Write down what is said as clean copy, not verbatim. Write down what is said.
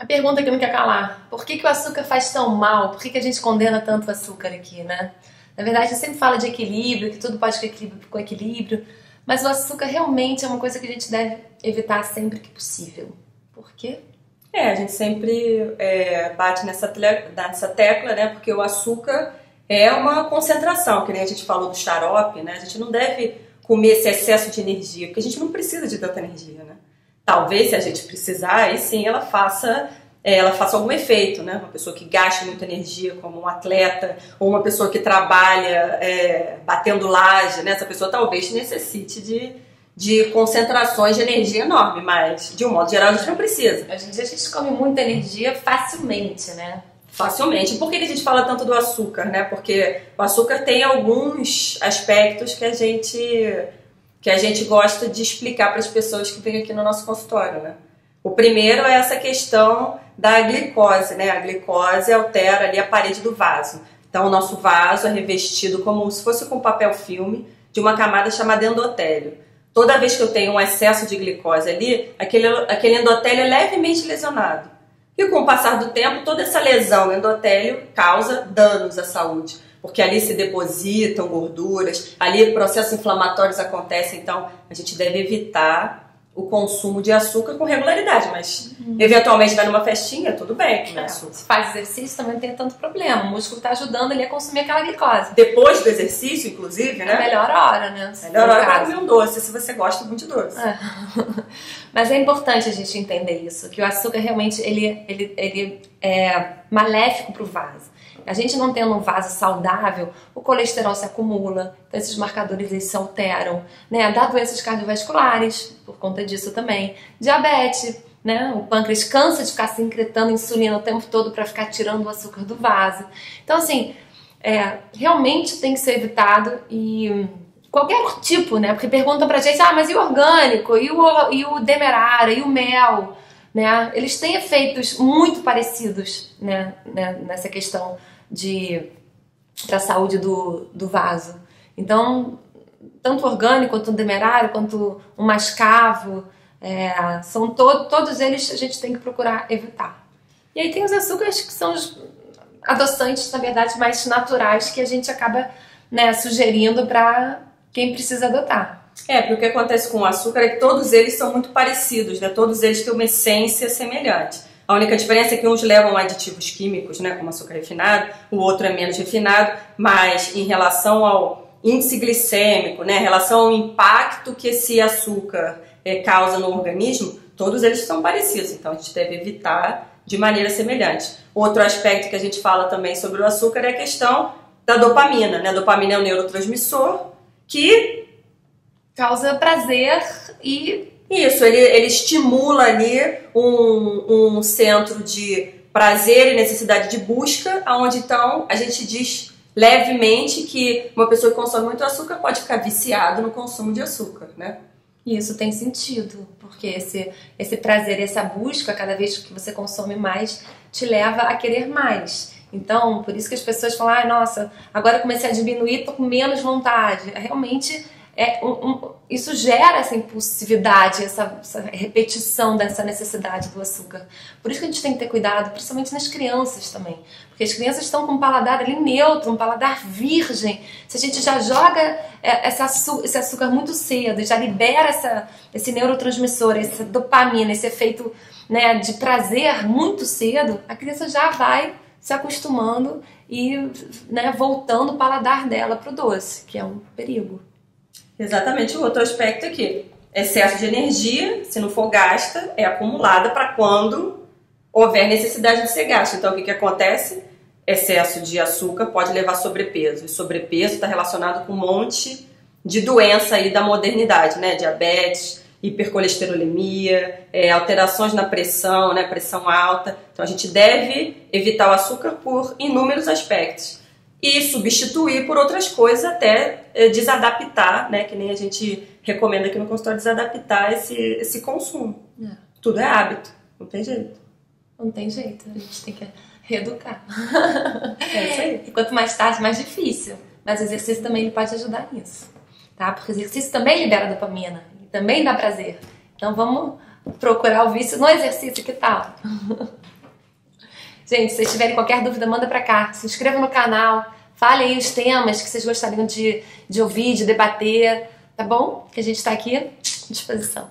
A pergunta que não quer calar: por que o açúcar faz tão mal? Por que a gente condena tanto o açúcar aqui, né? Na verdade, eu sempre falo de equilíbrio, que tudo pode com equilíbrio, mas o açúcar realmente é uma coisa que a gente deve evitar sempre que possível. Por quê? A gente sempre bate nessa tecla, né? Porque o açúcar é uma concentração, que nem a gente falou do xarope, né? A gente não deve comer esse excesso de energia, porque a gente não precisa de tanta energia, né? Talvez, se a gente precisar, aí sim ela faça algum efeito, né? Uma pessoa que gaste muita energia, como um atleta, ou uma pessoa que trabalha batendo laje, né? Essa pessoa talvez necessite de concentrações de energia enorme, mas de um modo geral a gente não precisa. Hoje em dia a gente come muita energia facilmente, né? Facilmente. Por que a gente fala tanto do açúcar, né? Porque o açúcar tem alguns aspectos que a gente gosta de explicar para as pessoas que vêm aqui no nosso consultório, né? O primeiro é essa questão da glicose, né? A glicose altera ali a parede do vaso. Então o nosso vaso é revestido como se fosse com papel filme de uma camada chamada endotélio. Toda vez que eu tenho um excesso de glicose ali, aquele endotélio é levemente lesionado. E com o passar do tempo, toda essa lesão endotélio causa danos à saúde. Porque ali se depositam gorduras, ali processos inflamatórios acontecem, então a gente deve evitar o consumo de açúcar com regularidade, mas eventualmente vai numa festinha, tudo bem. Se faz exercício também não tem tanto problema, o músculo está ajudando ele a consumir aquela glicose. Depois do exercício, inclusive, né? É a melhor hora, né? Melhor hora para comer um doce, se você gosta muito de doce. Mas é importante a gente entender isso, que o açúcar realmente ele é maléfico para o vaso. A gente não tendo um vaso saudável, o colesterol se acumula, então esses marcadores eles se alteram, né? Dá doenças cardiovasculares, por conta disso também. Diabetes, né? O pâncreas cansa de ficar secretando insulina o tempo todo para ficar tirando o açúcar do vaso. Então, assim, realmente tem que ser evitado e qualquer tipo, né? Porque perguntam pra gente, mas e o orgânico? E o demerara? E o mel? Né? Eles têm efeitos muito parecidos, né? Nessa questão da saúde do vaso. Então, tanto o orgânico, quanto o demerário, quanto o mascavo, são todos eles a gente tem que procurar evitar. E aí tem os açúcares que são os adoçantes, na verdade, mais naturais, que a gente acaba, né, sugerindo para quem precisa adotar. Porque o que acontece com o açúcar é que todos eles são muito parecidos, né? Todos eles têm uma essência semelhante. A única diferença é que uns levam aditivos químicos, né, como açúcar refinado, o outro é menos refinado, mas em relação ao índice glicêmico, né, em relação ao impacto que esse açúcar causa no organismo, todos eles são parecidos, então a gente deve evitar de maneira semelhante. Outro aspecto que a gente fala também sobre o açúcar é a questão da dopamina, né? A dopamina é um neurotransmissor que causa prazer e... Isso, ele estimula ali um centro de prazer e necessidade de busca, onde então a gente diz levemente que uma pessoa que consome muito açúcar pode ficar viciado no consumo de açúcar, né? E isso tem sentido, porque esse prazer, essa busca, cada vez que você consome mais, te leva a querer mais. Então, por isso que as pessoas falam, nossa, agora eu comecei a diminuir, tô com menos vontade. Realmente... isso gera essa impulsividade, essa repetição dessa necessidade do açúcar. Por isso que a gente tem que ter cuidado, principalmente nas crianças também. Porque as crianças estão com um paladar ali neutro, um paladar virgem. Se a gente já joga esse açúcar muito cedo, já libera esse neurotransmissor, essa dopamina, esse efeito, né, de prazer muito cedo, a criança já vai se acostumando e, né, voltando o paladar dela para o doce, que é um perigo. Exatamente, o outro aspecto é que excesso de energia, se não for gasta, é acumulada para quando houver necessidade de ser gasta. Então, o que acontece? Excesso de açúcar pode levar a sobrepeso. E sobrepeso está relacionado com um monte de doença aí da modernidade, né? Diabetes, hipercolesterolemia, alterações na pressão, né? Pressão alta. Então, a gente deve evitar o açúcar por inúmeros aspectos. E substituir por outras coisas, até desadaptar, né? Que nem a gente recomenda aqui no consultório, desadaptar esse consumo. Tudo é hábito, não tem jeito. Não tem jeito, a gente tem que reeducar. É isso aí. E quanto mais tarde, mais difícil. Mas o exercício também ele pode ajudar nisso, tá? Porque o exercício também libera dopamina, e também dá prazer. Então vamos procurar o vício no exercício, que tal? Gente, se vocês tiverem qualquer dúvida, manda pra cá. Se inscreva no canal. Fale aí os temas que vocês gostariam de ouvir, de debater. Tá bom? Que a gente tá aqui à disposição.